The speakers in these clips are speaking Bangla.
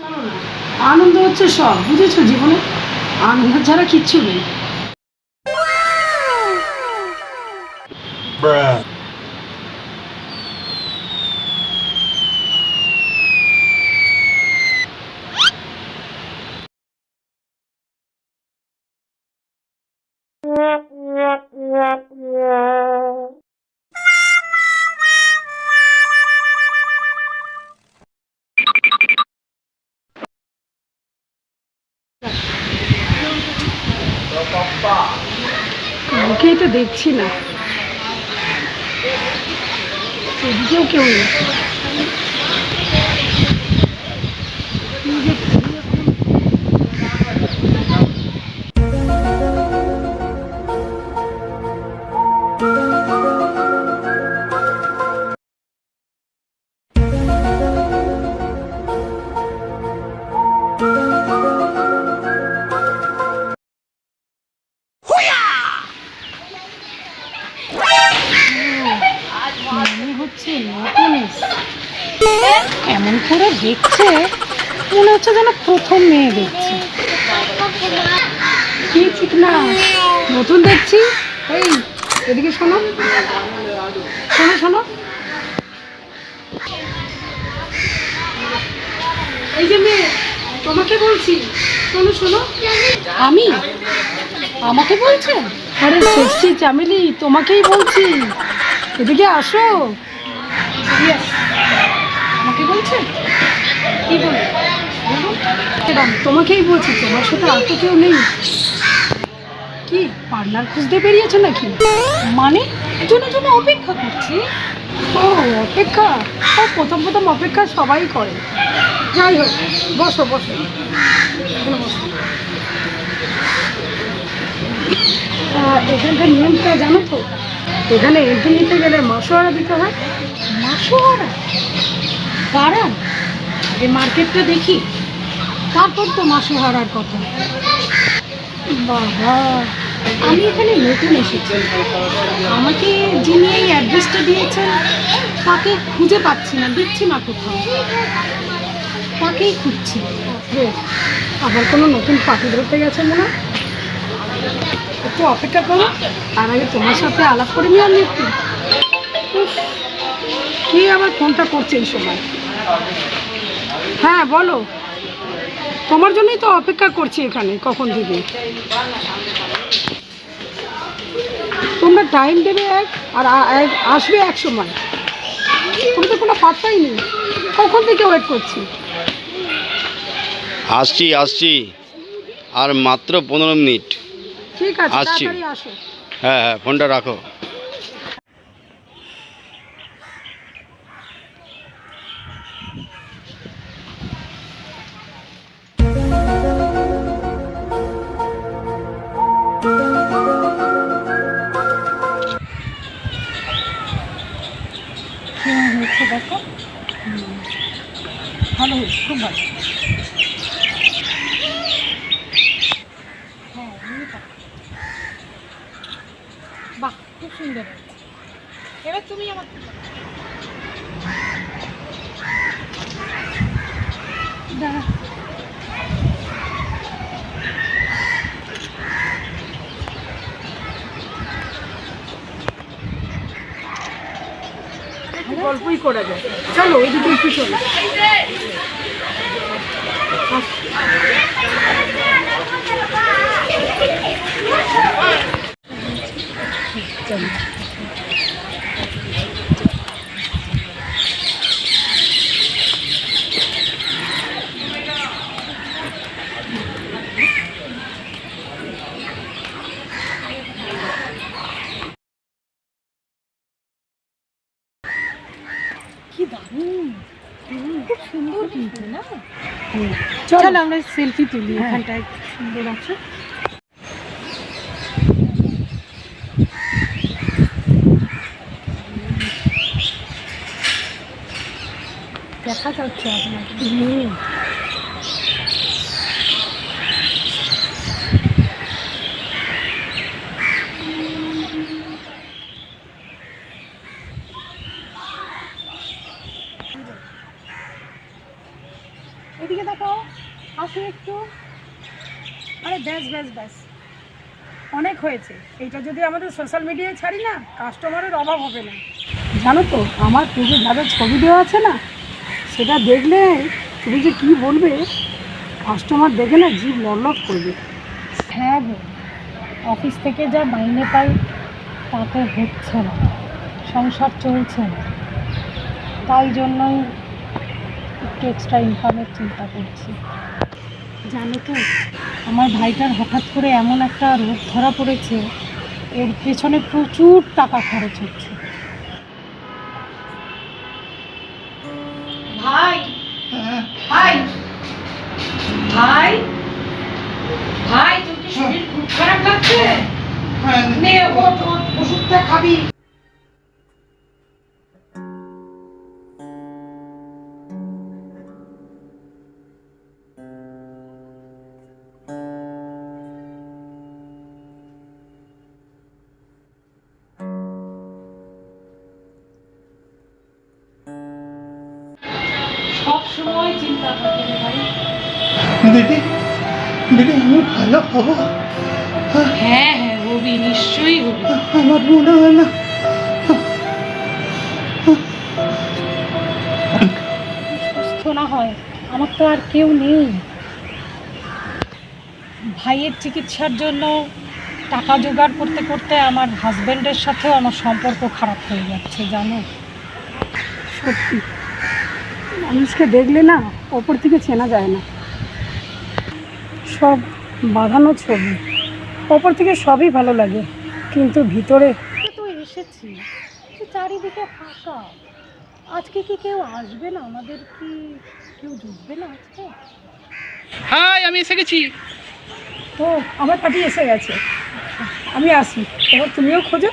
চলো না, আনন্দ হচ্ছে সব, বুঝেছো? জীবনে আনন্দ ছাড়া কিচ্ছু নেই। কাউকেই তো দেখছি না, এদিকেও কেউ নেই। কি যে করি এখন? মনে হচ্ছে নতুন এসছে। এমন করে দেখছে, মনে হচ্ছে যেন প্রথম মেয়ে দেখছে। কি ঠিক না, নতুন দেখছি। এই, এদিকে শোনো শোনো শোনো, এই যে মেয়ে, তোমাকে বলছি, শোনো শোনো। আমি? আমাকে বলছেন? আরে সেক্সি চামেলি, তোমাকেই বলছি, এদিকে আসো। Yes, আমাকে বলছেন? কি বলে? ম্যাডাম, তোমাকেই বলছি, তোমার সাথে আর তো কেউ নেই। কি পার্লার খুঁজতে বেরিয়েছো নাকি? মানে জন্য জন্য অপেক্ষা করছি। ও অপেক্ষা, ও প্রথম প্রথম অপেক্ষা সবাই করে। যাই হোক, বসো বসো, এখানে বসো। এখানকার নিয়মটা জানো তো? এখানে এন্ট্রি নিতে গেলে মাসোহারা দিতে হয়। মাসোহারা? দাঁড়ান, এই মার্কেটটা দেখি, তারপর তো মাসোহারার কথা। বাবা, আমি এখানে নতুন এসেছি, আমাকে যিনি এই অ্যাড্রেসটা দিয়েছেন তাকে খুঁজে পাচ্ছি না, দেখছি না কোথাও, তাকেই খুঁজছি। আবার কোনো নতুন পাখি ধরতে গেছে মনে হয়। একটু অপেক্ষা করো, তার আগে তোমার সাথে আলাপ করে নিয়ে আমি একটু। কে আবার ফোনটা করছে এই সময়? হ্যাঁ বলো, তোমার জন্যই তো অপেক্ষা করছি এখানে কখন থেকে। তোমরা টাইম দেবে এক, আর আসবে এক সময়, তুমি তো কোনো পাত্তাই নেই, কখন থেকে ওয়েট করছি। আসছি আসছি, আর মাত্র 15 মিনিট। ঠিক আছে, আসছি। তাড়াতাড়ি আসো। হ্যাঁ হ্যাঁ, ফোনটা রাখো। হচ্ছে দেখো, ভালো হয়েছে, খুব ভালো। হ্যাঁ, বাহ, খুব সুন্দর হয়েছে। এবার তুমি আমার দাঁড়া, গল্পই করা যায়। চলো ওইদিকে একটু চলো। চলো, কি দারুণ, খুব সুন্দর কিন্তু না? চলো আমরা সেলফি তুলি, এখানটায় সুন্দর আছে। দেখা যাচ্ছে আপনাকে। এদিকে দেখাও, আসো একটু। আরে ব্যাস ব্যাস ব্যাস, অনেক হয়েছে। এইটা যদি আমাদের সোশ্যাল মিডিয়ায় ছাড়ি না, কাস্টমারের অভাব হবে না। জানো তো, আমার পুজো যাদের ছবি দেওয়া আছে না, সেটা দেখলে তুমি যে কী বলবে, কাস্টমার দেখে না জিভ লড়লড় করবে। হ্যাঁ গো, অফিস থেকে যা মাইনে পাই তাতে হচ্ছে না, সংসার চলছে না। তাই জন্যই একটু এক্সট্রা ইনকামের চিন্তা করছি। জানো তো, আমার ভাইটার হঠাৎ করে এমন একটা রোগ ধরা পড়েছে, এর পেছনে প্রচুর টাকা খরচ হচ্ছে। ভাই ভাই ভাই ভাই, তোর কি শরীর খুব খারাপ লাগছে? নে ওষুধটা খাবি। সব সময় চিন্তা থাকে রে ভাই। দিদি দিদি, আমি ভালো হবো? হ্যাঁ হ্যাঁ, হবি, নিশ্চয়ই হবি। আমার মনে হয় না। সুস্থ না হয় আমার তো আর কেউ নেই। ভাইয়ের চিকিৎসার জন্য টাকা জোগাড় করতে করতে আমার হাজবেন্ডের সাথেও আমার সম্পর্ক খারাপ হয়ে যাচ্ছে, জানো। সত্যি, মানুষকে দেখলে না ওপর থেকে চেনা যায় না। সব বাঁধানো ছবি, ওপর থেকে সবই ভালো লাগে, কিন্তু ভিতরে তো এসেছি, চারিদিকে ফাঁকা। আজকে কি কেউ আসবে না? আমাদের কি কেউ ঢুকবে না আজকে? হাই, আমি এসে গেছি। তো আমার পার্টি এসে গেছে, আমি আসি। এবার তুমিও খোঁজো।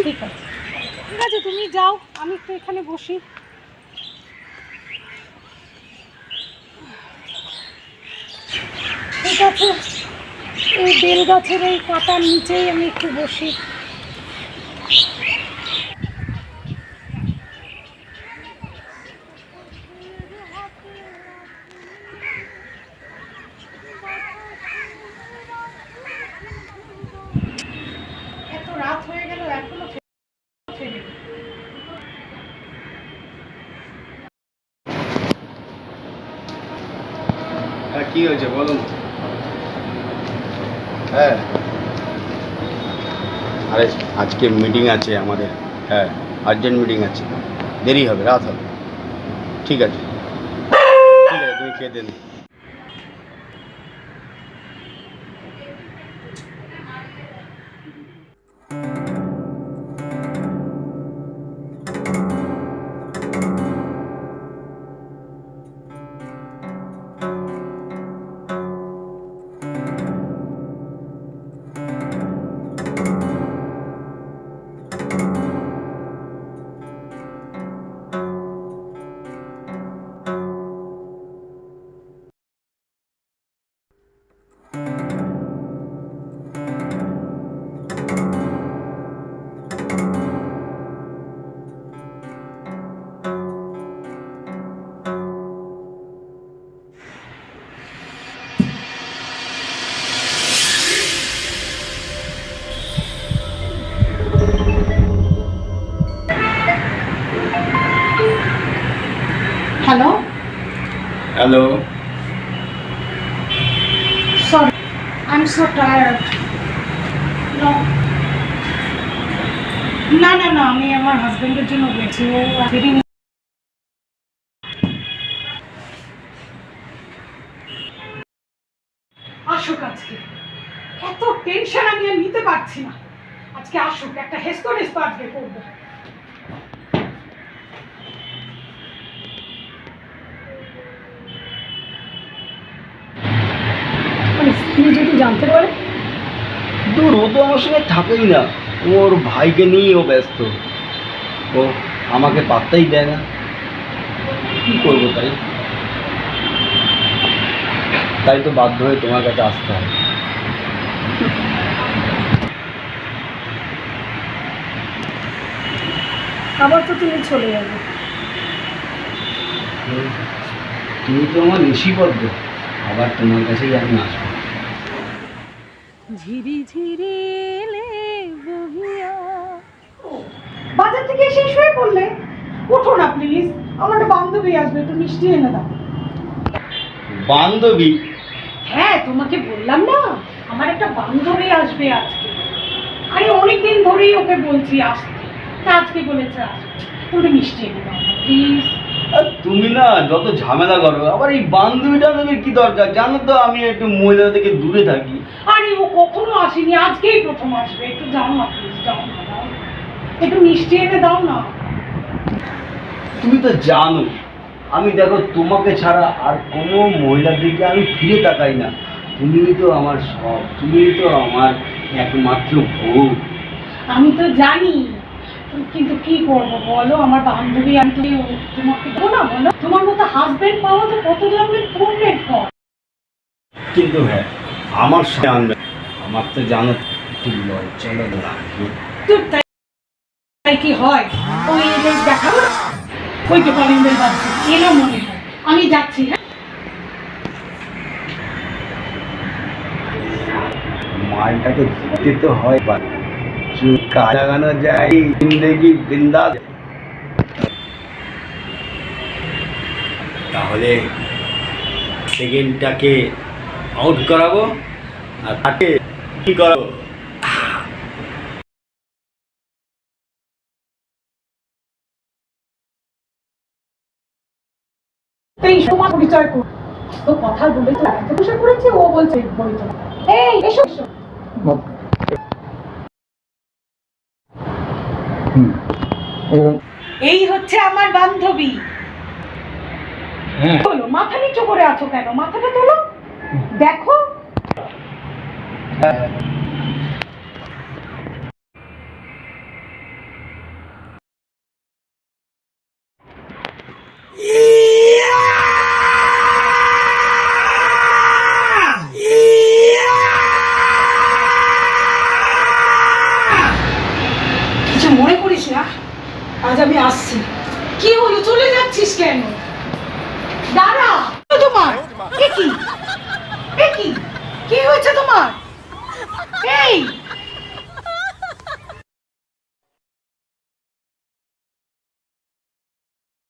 ঠিক আছে ঠিক আছে, তুমি যাও, আমি একটু এখানে বসি। ঠিক আছে, এই বেল গাছের এই পাতার নিচেই আমি একটু বসি। এত রাত হয়ে গেল, এখনো ফেরেনি। হ্যাঁ, কী হয়েছে বলুন। হ্যাঁ, আরে আজকে মিটিং আছে আমাদের। হ্যাঁ, আর্জেন্ট মিটিং আছে, দেরি হবে, রাত হবে। ঠিক আছে ঠিক আছে, তুমি খেয়ে দেন। Hello hello, sorry, I am so tired. না না না, আমি আমার হাজবেন্ডের জন্য গেছি, ও ফেরিনি। আসুক আজকে, এত টেনশন আমি আর নিতে পারছি না। আজকে আসুক, একটা হেস্তো হেস্তো আজকে করবো। স্ত্রী যদি জানতে পারে? দূর, ও তো আমার সঙ্গে থাকেই না, ওর ভাইকে নিয়ে ও ব্যস্ত। ও আমাকে পাত্তাই দেয় না, কী করবো? তাই তো বাধ্য হয়ে তোমার কাছে আসতে হয়। আবার তো তুমি চলে যাবে। তুমি তো আমার ঋষিবদ্ধ, আবার তোমার কাছেই আমি আসবো। ঝিরি ঝিরি এলে বহিয়া। বাজার থেকে এসে শুয়ে পড়লে? উঠো না প্লিজ, আমার একটা বান্ধবী আসবে, একটু মিষ্টি এনে দাও। বান্ধবী? হ্যাঁ, তোমাকে বললাম না আমার একটা বান্ধবী আসবে আজকে। আরে অনেকদিন ধরেই ওকে বলছি আসতে, তা আজকে বলেছে আসবে, তুমি মিষ্টি এনে দাও প্লিজ। আর তুমি না যত ঝামেলা করো, আবার এই বান্ধবী টান্ধবীর কি দরকার? জানো তো আমি একটু মহিলা থেকে দূরে থাকি। আরে ও কখনো আসেনি, আজকেই প্রথম আসবে, একটু যাও না প্লিজ, যাও না, দাও একটু মিষ্টি এনে দাও না। তুমি তো জানো আমি দেখো তোমাকে ছাড়া আর কোনো মহিলার দিকে আমি ফিরে তাকাই না। তুমিই তো আমার সব, তুমিই তো আমার একমাত্র বউ। আমি তো জানি, কিন্তু কি করবো বলো, আমার বান্ধবী, আমি তো তোমাকে দেবো না বলো? তোমার মতো হাজবেন্ড পাওয়া তো কত জন্মের পুণ্যের ফল। কিন্তু হ্যাঁ, আমার সাথে আনবে, আমার তো জানো একটু লজ্জা লাগে। তোর তাই কি হয়? ওই দেখাবো না, ওই যে কলিংবেল বাজছে, এলো মনে হয়। আমি যাচ্ছি, হ্যাঁ। মালটাকে দিতে তো হয়, কাজ লাগানো যায়, জিন্দেগি বিন্দাস। তাহলে সেকেন্ডটাকে আউট করাবো আর তাকে কি করাবো। এই সময় পরিচয় কর, তো কথা বলে তো এত বসে করেছে, ও বলছে বই তো। এই এসো এসো। এই হচ্ছে আমার বান্ধবী। বলো, মাথা নিচু করে আছো কেন? মাথাটা তোলো, দেখো। কিছু মনে করিস না, আজ আমি আসছি। কি হলো, চলে যাচ্ছিস কেন?